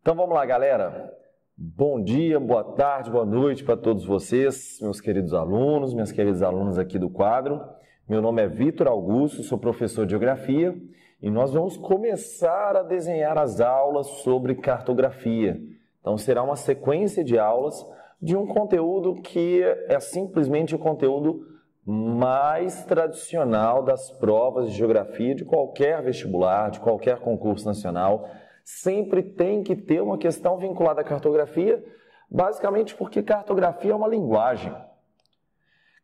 Então vamos lá, galera. Bom dia, boa tarde, boa noite para todos vocês, meus queridos alunos, minhas queridas alunas aqui do quadro. Meu nome é Vitor Augusto, sou professor de Geografia e nós vamos começar a desenhar as aulas sobre cartografia. Então será uma sequência de aulas de um conteúdo que é simplesmente o conteúdo mais tradicional das provas de geografia de qualquer vestibular, de qualquer concurso nacional. Sempre tem que ter uma questão vinculada à cartografia, basicamente porque cartografia é uma linguagem.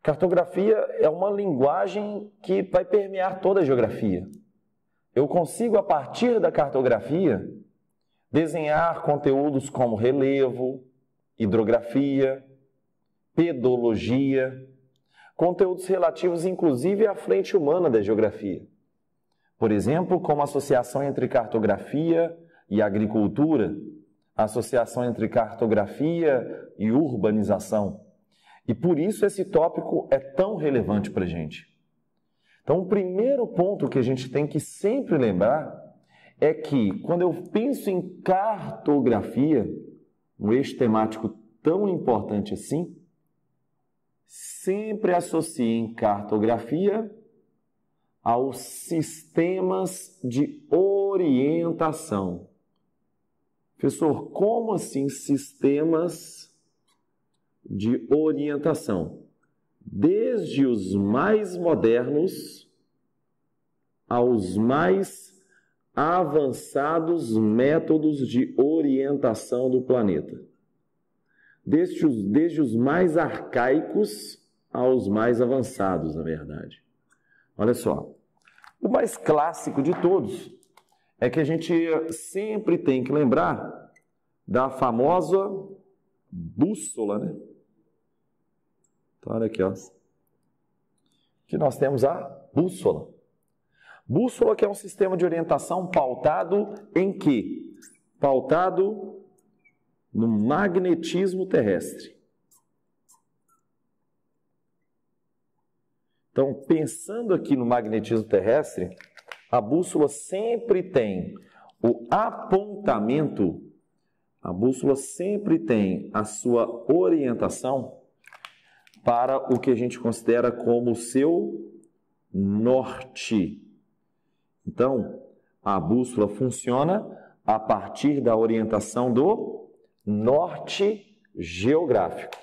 Cartografia é uma linguagem que vai permear toda a geografia. Eu consigo, a partir da cartografia, desenhar conteúdos como relevo, hidrografia, pedologia, conteúdos relativos inclusive à frente humana da geografia. Por exemplo, como a associação entre cartografia e agricultura, a associação entre cartografia e urbanização. E por isso esse tópico é tão relevante para a gente. Então, o primeiro ponto que a gente tem que sempre lembrar é que, quando eu penso em cartografia, um eixo temático tão importante assim, sempre associem cartografia aos sistemas de orientação. Professor, como assim sistemas de orientação? Desde os mais modernos aos mais avançados métodos de orientação do planeta. Desde os mais arcaicos aos mais avançados, na verdade. Olha só, o mais clássico de todos é que a gente sempre tem que lembrar da famosa bússola, né? Então, olha aqui, ó. Que nós temos a bússola. Bússola que é um sistema de orientação pautado em quê? Pautado no magnetismo terrestre. Então, pensando aqui no magnetismo terrestre, a bússola sempre tem o apontamento, a bússola sempre tem a sua orientação para o que a gente considera como o seu norte. Então, a bússola funciona a partir da orientação do norte geográfico.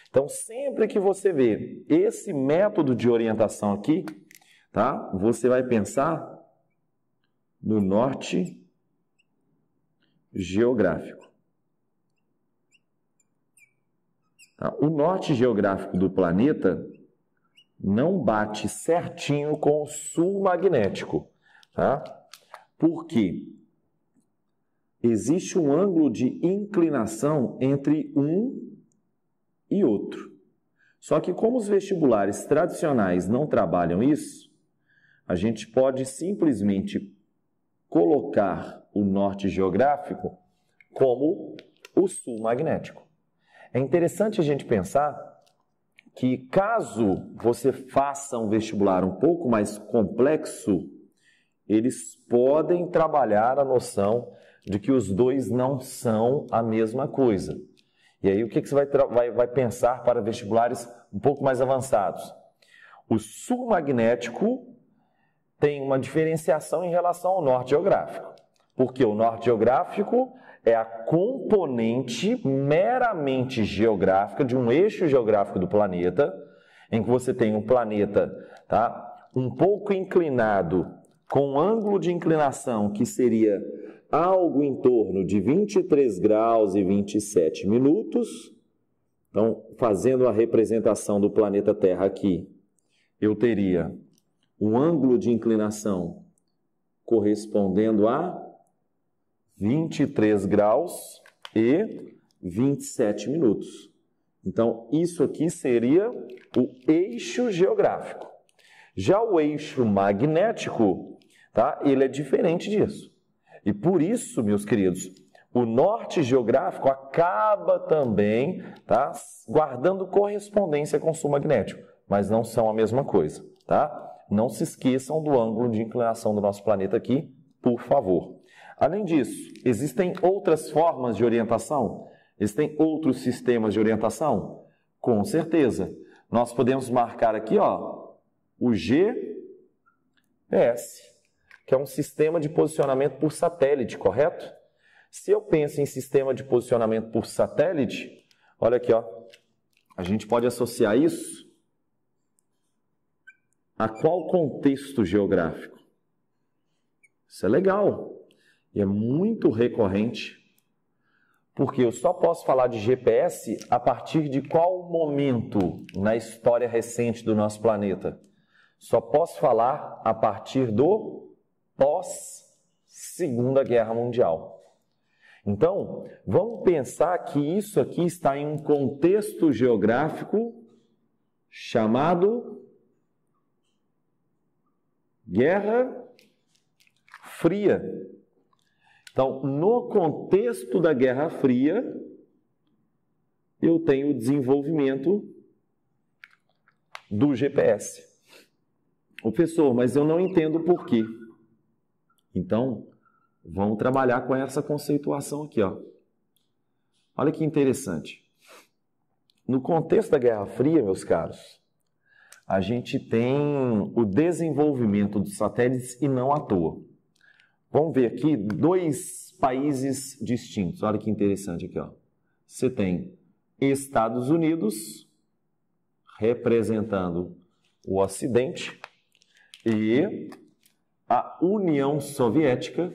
Então, sempre que você vê esse método de orientação aqui, tá? Você vai pensar no norte geográfico. Tá? O norte geográfico do planeta não bate certinho com o sul magnético, tá? Porque existe um ângulo de inclinação entre um e outro. Só que como os vestibulares tradicionais não trabalham isso, a gente pode simplesmente colocar o norte geográfico como o sul magnético. É interessante a gente pensar que caso você faça um vestibular um pouco mais complexo, eles podem trabalhar a noção de que os dois não são a mesma coisa. E aí o que você vai pensar para vestibulares um pouco mais avançados? O sul magnético tem uma diferenciação em relação ao norte geográfico. Porque o norte geográfico é a componente meramente geográfica de um eixo geográfico do planeta, em que você tem um planeta, tá, um pouco inclinado, com um ângulo de inclinação que seria algo em torno de 23 graus e 27 minutos. Então, fazendo a representação do planeta Terra aqui, eu teria um ângulo de inclinação correspondendo a 23 graus e 27 minutos. Então, isso aqui seria o eixo geográfico. Já o eixo magnético, tá? Ele é diferente disso. E por isso, meus queridos, o norte geográfico acaba também, tá, guardando correspondência com o sul magnético, mas não são a mesma coisa, tá? Não se esqueçam do ângulo de inclinação do nosso planeta aqui, por favor. Além disso, existem outras formas de orientação? Existem outros sistemas de orientação? Com certeza. Nós podemos marcar aqui, ó, o GPS, que é um sistema de posicionamento por satélite, correto? Se eu penso em sistema de posicionamento por satélite, olha aqui, ó, a gente pode associar isso a qual contexto geográfico? Isso é legal e é muito recorrente, porque eu só posso falar de GPS a partir de qual momento na história recente do nosso planeta? Só posso falar a partir do pós-Segunda Guerra Mundial. Então, vamos pensar que isso aqui está em um contexto geográfico chamado Guerra Fria. Então, no contexto da Guerra Fria, eu tenho o desenvolvimento do GPS. Professor, mas eu não entendo o porquê. Então, vamos trabalhar com essa conceituação aqui, ó. Olha que interessante. No contexto da Guerra Fria, meus caros, a gente tem o desenvolvimento dos satélites e não à toa. Vamos ver aqui dois países distintos. Olha que interessante aqui, ó. Você tem Estados Unidos representando o Ocidente e a União Soviética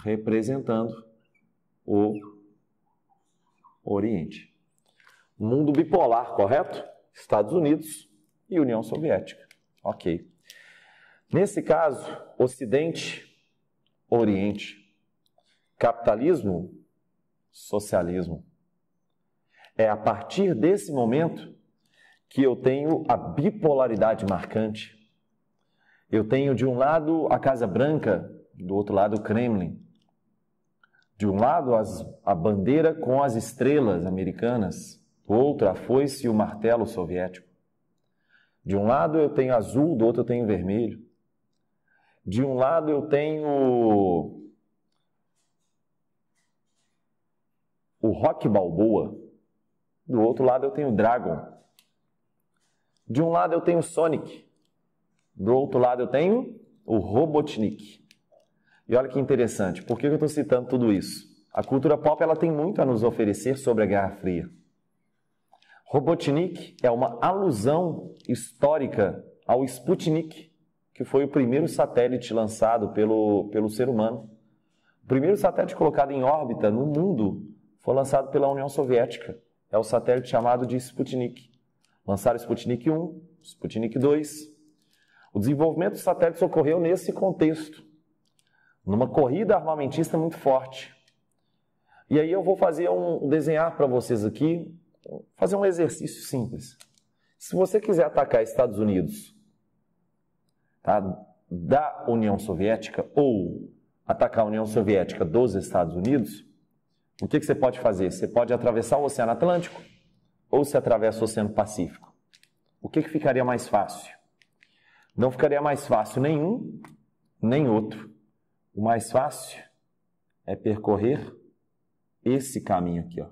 representando o Oriente. Mundo bipolar, correto? Estados Unidos e União Soviética. Ok. Nesse caso, Ocidente, Oriente. Capitalismo, socialismo. É a partir desse momento que eu tenho a bipolaridade marcante. Eu tenho de um lado a Casa Branca, do outro lado o Kremlin. De um lado a bandeira com as estrelas americanas, do outro a foice e o martelo soviético. De um lado eu tenho azul, do outro eu tenho vermelho. De um lado eu tenho o Rock Balboa, do outro lado eu tenho o Dragon. De um lado eu tenho o Sonic, do outro lado eu tenho o Robotnik. E olha que interessante, por que eu estou citando tudo isso? A cultura pop ela tem muito a nos oferecer sobre a Guerra Fria. Robotnik é uma alusão histórica ao Sputnik, que foi o primeiro satélite lançado pelo ser humano. O primeiro satélite colocado em órbita no mundo foi lançado pela União Soviética. É o satélite chamado de Sputnik. Lançaram Sputnik 1, Sputnik 2. O desenvolvimento dos satélites ocorreu nesse contexto, numa corrida armamentista muito forte. E aí eu vou desenhar para vocês aqui, fazer um exercício simples. Se você quiser atacar Estados Unidos, tá, da União Soviética ou atacar a União Soviética dos Estados Unidos, o que você pode fazer? Você pode atravessar o Oceano Atlântico ou você atravessa o Oceano Pacífico. O que ficaria mais fácil? Não ficaria mais fácil nenhum, nem outro. O mais fácil é percorrer esse caminho aqui, ó.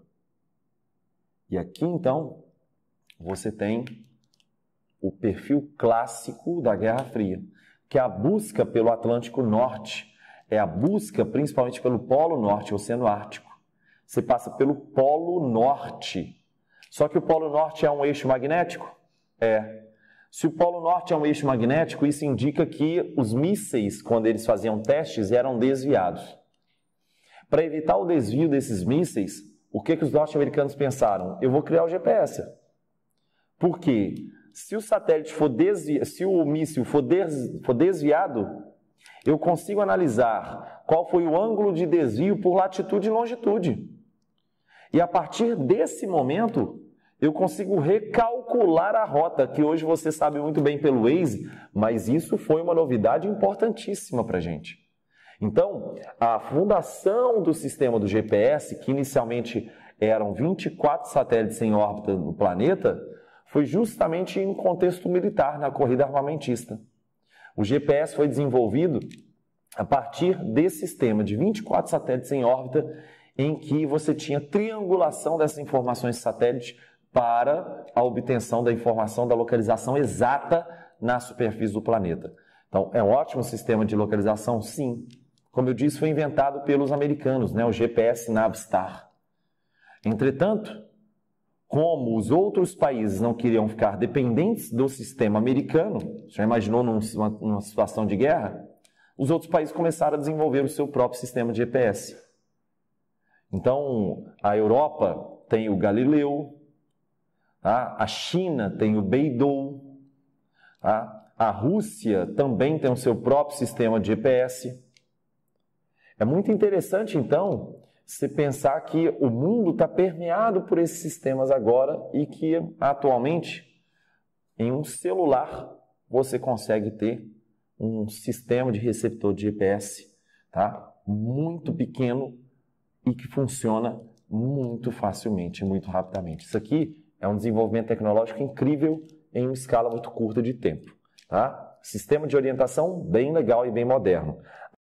E aqui, então, você tem o perfil clássico da Guerra Fria, que é a busca pelo Atlântico Norte, é a busca principalmente pelo Polo Norte, o Oceano Ártico. Você passa pelo Polo Norte. Só que o Polo Norte é um eixo magnético? É. Se o Polo Norte é um eixo magnético, isso indica que os mísseis, quando eles faziam testes, eram desviados. Para evitar o desvio desses mísseis, o que os norte-americanos pensaram? Eu vou criar o GPS. Por quê? Se o satélite for desviado, se o míssil for desviado, eu consigo analisar qual foi o ângulo de desvio por latitude e longitude. E a partir desse momento, eu consigo recalcular a rota, que hoje você sabe muito bem pelo Waze, mas isso foi uma novidade importantíssima para a gente. Então, a fundação do sistema do GPS, que inicialmente eram 24 satélites em órbita no planeta, foi justamente em um contexto militar, na corrida armamentista. O GPS foi desenvolvido a partir desse sistema de 24 satélites em órbita, em que você tinha triangulação dessas informações de satélite para a obtenção da informação da localização exata na superfície do planeta. Então, é um ótimo sistema de localização? Sim. Como eu disse, foi inventado pelos americanos, né? O GPS Navstar. Entretanto, como os outros países não queriam ficar dependentes do sistema americano, já imaginou numa situação de guerra? Os outros países começaram a desenvolver o seu próprio sistema de GPS. Então, a Europa tem o Galileu, tá? A China tem o Beidou, tá? A Rússia também tem o seu próprio sistema de GPS. É muito interessante, então, você pensar que o mundo está permeado por esses sistemas agora e que, atualmente, em um celular, você consegue ter um sistema de receptor de GPS, tá? Muito pequeno e que funciona muito facilmente, muito rapidamente. Isso aqui é um desenvolvimento tecnológico incrível em uma escala muito curta de tempo. Tá? Sistema de orientação bem legal e bem moderno.